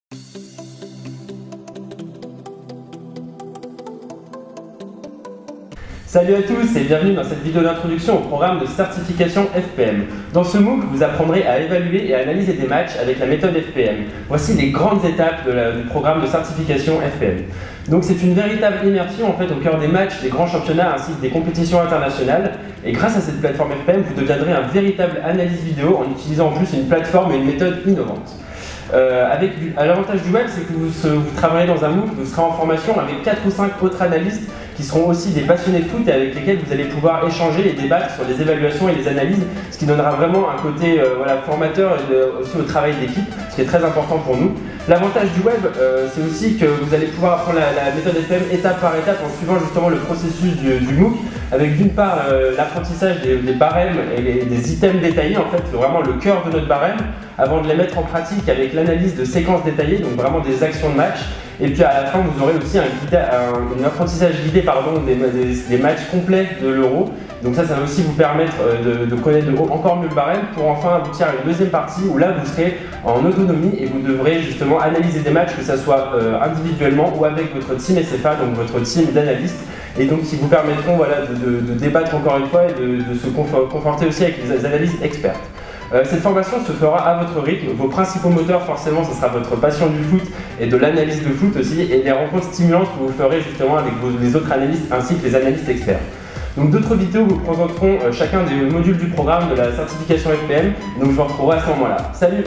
Salut à tous et bienvenue dans cette vidéo d'introduction au programme de certification FPM. Dans ce MOOC, vous apprendrez à évaluer et à analyser des matchs avec la méthode FPM. Voici les grandes étapes du programme de certification FPM. Donc c'est une véritable immersion en fait au cœur des matchs, des grands championnats ainsi que des compétitions internationales. Et grâce à cette plateforme FPM, vous deviendrez un véritable analyste vidéo en utilisant en plus une plateforme et une méthode innovante. L'avantage du web, c'est que vous travaillerez dans un MOOC, vous serez en formation avec 4 ou 5 autres analystes qui seront aussi des passionnés de foot et avec lesquels vous allez pouvoir échanger et débattre sur les évaluations et les analyses, ce qui donnera vraiment un côté formateur et aussi au travail d'équipe, ce qui est très important pour nous. L'avantage du web, c'est aussi que vous allez pouvoir apprendre la méthode FPM étape par étape en suivant justement le processus du MOOC, avec d'une part l'apprentissage des barèmes et des items détaillés, en fait vraiment le cœur de notre barème, avant de les mettre en pratique avec l'analyse de séquences détaillées, donc vraiment des actions de match. Et puis à la fin, vous aurez aussi un apprentissage guidé des matchs complets de l'Euro. Donc ça va aussi vous permettre de connaître encore mieux le barème pour enfin aboutir à une deuxième partie où là, vous serez en autonomie et vous devrez justement analyser des matchs, que ce soit individuellement ou avec votre team SFA, donc votre team d'analystes. Et donc qui vous permettront de débattre encore une fois et de se conforter aussi avec les analyses expertes. Cette formation se fera à votre rythme. Vos principaux moteurs, forcément, ce sera votre passion du foot et de l'analyse de foot aussi, et les rencontres stimulantes que vous ferez justement avec les autres analystes ainsi que les analystes experts. Donc d'autres vidéos vous présenteront chacun des modules du programme de la certification FPM, donc je vous retrouverai à ce moment-là. Salut!